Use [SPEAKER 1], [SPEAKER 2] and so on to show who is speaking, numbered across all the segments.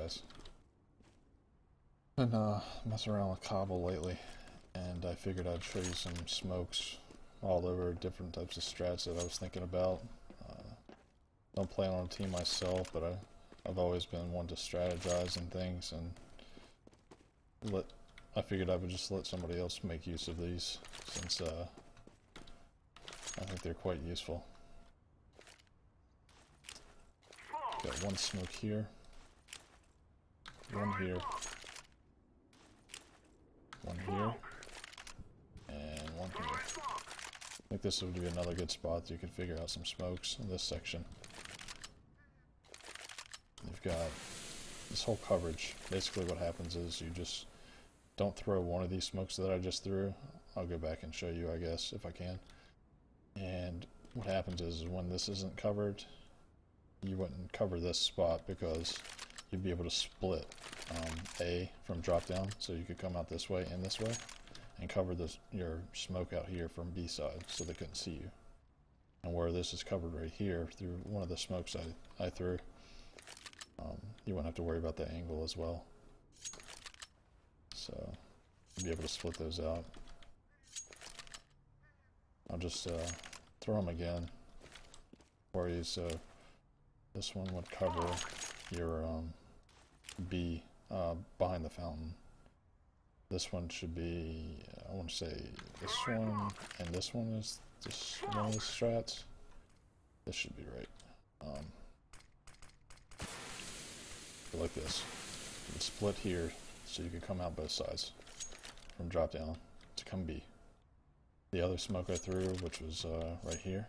[SPEAKER 1] guys. Been messing around with Cobble lately, and I figured I'd show you some smokes all over different types of strats that I was thinking about. Don't play on a team myself, but I've always been one to strategize and things, and I figured I would just let somebody else make use of these, since I think they're quite useful. Got one smoke here, one here, one here, and one here. I think this would be another good spot that you could figure out some smokes in this section. You've got this whole coverage. Basically what happens is you just don't throw one of these smokes that I just threw. I'll go back and show you, I guess, if I can. And what happens is when this isn't covered, you wouldn't cover this spot because you'd be able to split A from drop down, so you could come out this way and this way and cover your smoke out here from B side so they couldn't see you. And where this is covered right here through one of the smokes I threw, you wouldn't have to worry about the angle as well. So you'll be able to split those out. I'll just throw them again for you, so this one would cover your B behind the fountain. This one should be, I want to say this one, and this one is just one of the strats. This should be right. Like this. You can split here so you can come out both sides from drop down to come B. The other smoke I threw, which was right here,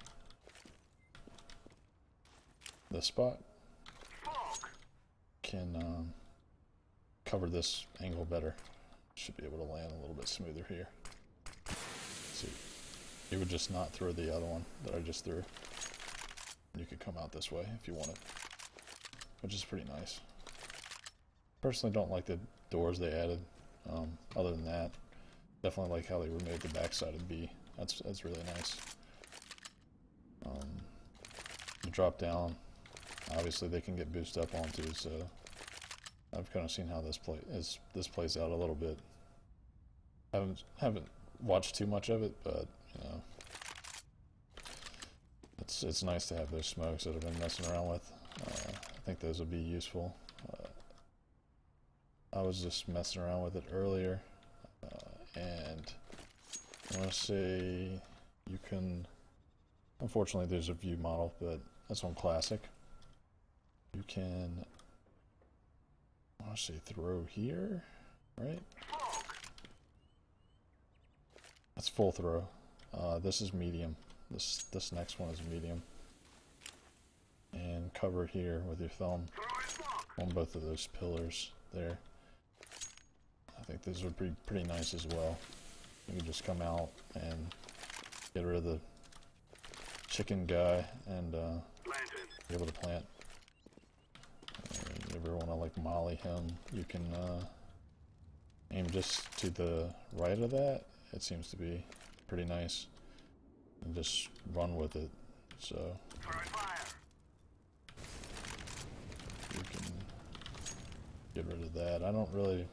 [SPEAKER 1] this spot, can cover this angle better. Should be able to land a little bit smoother here. See, you would just not throw the other one that I just threw. You could come out this way if you wanted, which is pretty nice. Personally, don't like the doors they added. Other than that, definitely like how they removed the backside of B. That's really nice. You drop down. Obviously, they can get boosted up onto. So I've kind of seen how this plays out a little bit. Haven't watched too much of it, but you know, it's nice to have those smokes that I've been messing around with. I think those would be useful. I was just messing around with it earlier, and I want to say you can. Unfortunately, there's a view model, but that's on classic. You can. I want to say throw here, right? That's full throw. This is medium. This next one is medium. And cover here with your thumb on both of those pillars there. I think these would be pretty nice as well. You can just come out and get rid of the chicken guy and be able to plant. If you ever want to like molly him, you can aim just to the right of that. It seems to be pretty nice, and just run with it. So you can get rid of that. I don't really,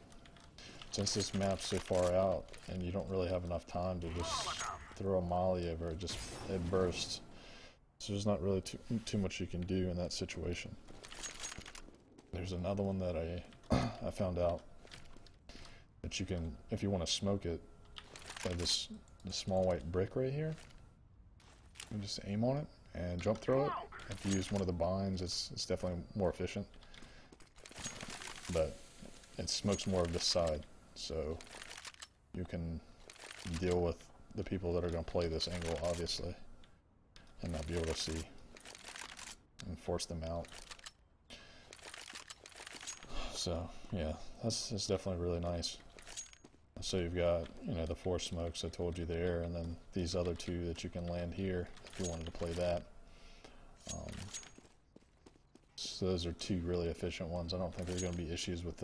[SPEAKER 1] since this map's so far out and you don't really have enough time to just throw a molly over it, it bursts. So there's not really too much you can do in that situation. There's another one that I found out that you can, if you want to smoke it, this small white brick right here. You just aim on it and jump throw it. If you use one of the binds, it's definitely more efficient. But it smokes more of this side, so you can deal with the people that are going to play this angle, obviously, and not be able to see and force them out. So yeah, it's definitely really nice. So you've got, you know, the 4 smokes I told you there, and then these other 2 that you can land here if you wanted to play that. So those are 2 really efficient ones. I don't think there's going to be issues with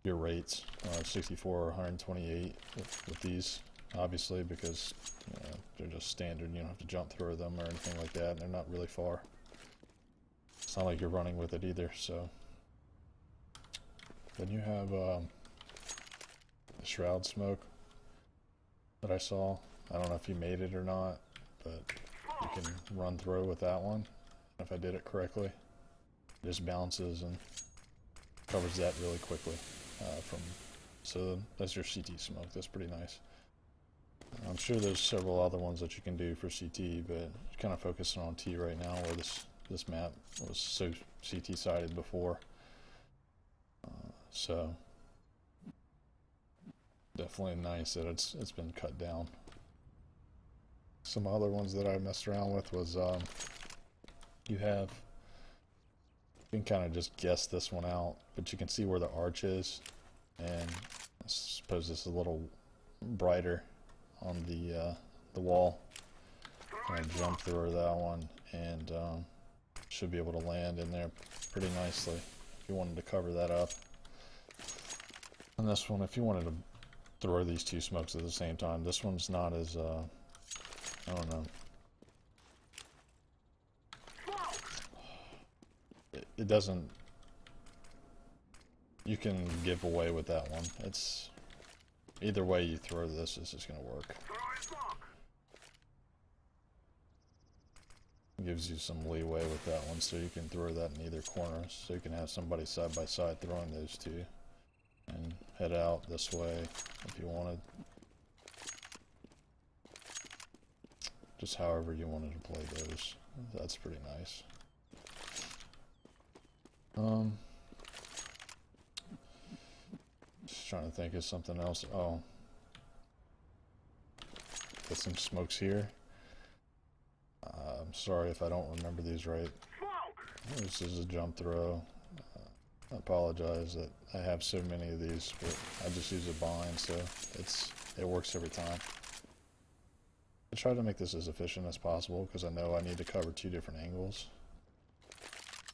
[SPEAKER 1] your rates, 64 or 128 with these, obviously, because you know, they're just standard. You don't have to jump through them or anything like that, and they're not really far. It's not like you're running with it either, so Then you have the shroud smoke that I saw. I don't know if you made it or not, but you can run through with that one. If I did it correctly, it just bounces and covers that really quickly. So that's your CT smoke. That's pretty nice. I'm sure there's several other ones that you can do for CT, but kind of focusing on T right now, where this map was so CT sided before. So definitely nice that it's been cut down. Some other ones that I messed around with was you can kind of just guess this one out, but you can see where the arch is, and I suppose this is a little brighter on the wall. Kind of jump through that one, and should be able to land in there pretty nicely if you wanted to cover that up. And this one, if you wanted to throw these two smokes at the same time, this one's not as I don't know. It doesn't. You can give away with that one. It's either way you throw this is just going to work. It gives you some leeway with that one, so you can throw that in either corner. So you can have somebody side by side throwing those two, and head out this way if you wanted. Just however you wanted to play those. That's pretty nice. Just trying to think of something else. Oh, got some smokes here. I'm sorry if I don't remember these right. This is a jump throw. I apologize that I have so many of these, but I just use a bind, so it works every time. I try to make this as efficient as possible because I know I need to cover two different angles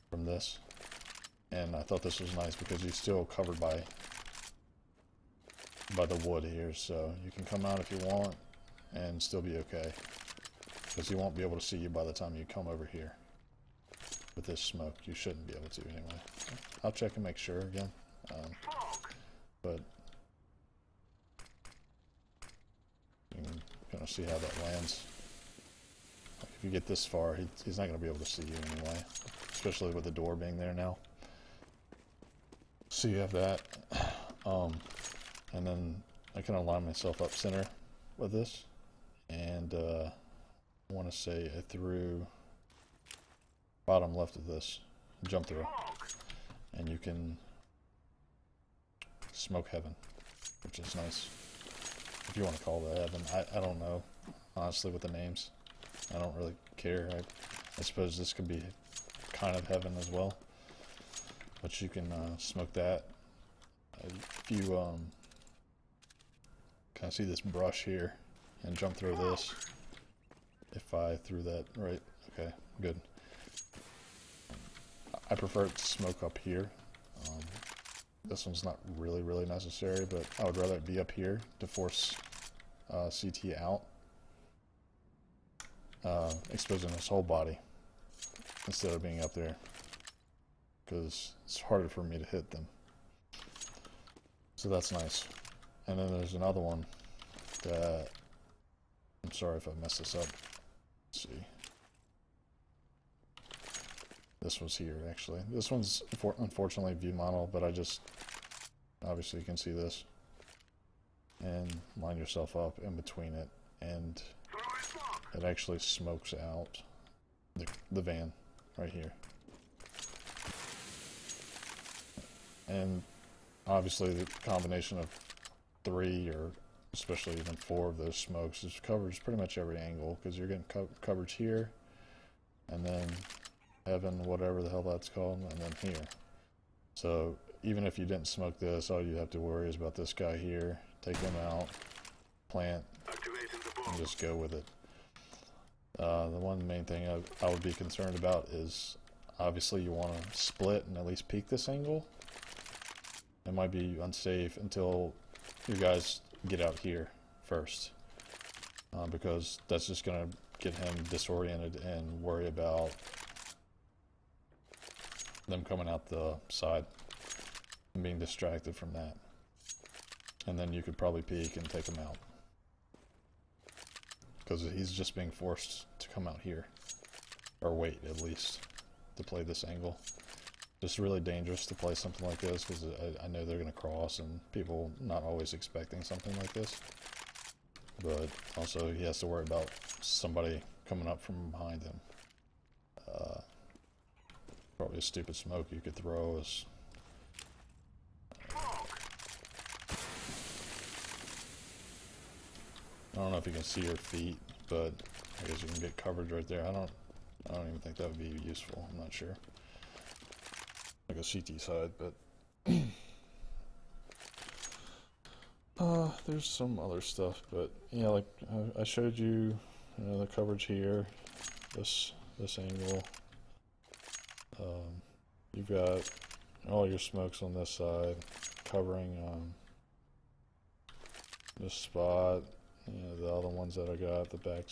[SPEAKER 1] from this. And I thought this was nice because you're still covered by the wood here, so you can come out if you want and still be okay, because you won't be able to see you by the time you come over here. With this smoke, you shouldn't be able to anyway. I'll check and make sure again, but you can kind of see how that lands. Like if you get this far, he's not going to be able to see you anyway, especially with the door being there now. So you have that, and then I kind of line myself up center with this, and I want to say I threw bottom left of this, jump through, and you can smoke heaven, which is nice, if you want to call that heaven. I don't know, honestly, with the names. I don't really care. I suppose this could be kind of heaven as well, but you can smoke that. If you kind of see this brush here and jump through this, if I threw that right, okay, good. I prefer it to smoke up here. This one's not really necessary, but I would rather it be up here to force CT out, exposing his whole body instead of being up there, because it's harder for me to hit them. So that's nice. And then there's another one that, I'm sorry if I messed this up. Let's see. This was here, actually. This one's unfortunately view model, but obviously you can see this. And line yourself up in between it, and it actually smokes out the van right here. And obviously the combination of 3 or especially even 4 of those smokes covers pretty much every angle, because you're getting coverage here, and then heaven, whatever the hell that's called, and then here. So even if you didn't smoke this, all you have to worry is about this guy here. Take him out, plant, and just go with it. The one main thing I would be concerned about is, obviously you want to split and at least peek this angle. It might be unsafe until you guys get out here first, because that's just going to get him disoriented and worry about them coming out the side. and being distracted from that. And then you could probably peek and take him out. Because he's just being forced to come out here. Or wait, at least, to play this angle. Just really dangerous to play something like this, because I know they're going to cross, and people not always expecting something like this. But also, he has to worry about somebody coming up from behind him. Probably a stupid smoke you could throw is... I don't know if you can see your feet, but I guess you can get coverage right there. I don't even think that would be useful. I'm not sure. Like a CT side, but there's some other stuff. But yeah, like I showed you, the coverage here, this angle. You've got all your smokes on this side, covering this spot. The other ones that I got, the back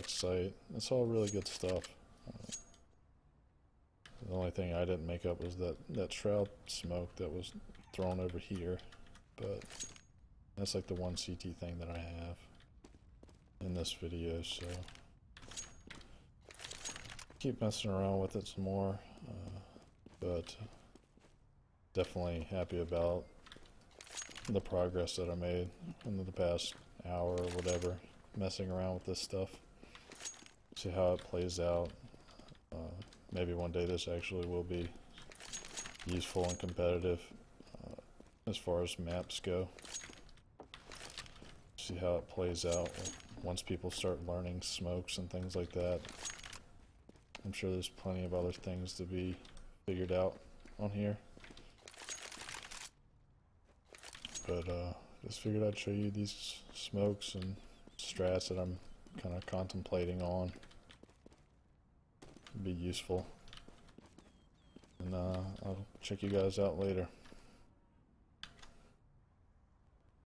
[SPEAKER 1] sight. It's all really good stuff. The only thing I didn't make up was that shroud smoke that was thrown over here, but that's like the one CT thing that I have in this video, so keep messing around with it some more, but definitely happy about the progress that I made in the past hour or whatever, messing around with this stuff. See how it plays out. Maybe one day this actually will be useful and competitive as far as maps go. See how it plays out once people start learning smokes and things like that. I'm sure there's plenty of other things to be figured out on here. But just figured I'd show you these smokes and strats that I'm kind of contemplating on. Be useful, and I'll check you guys out later.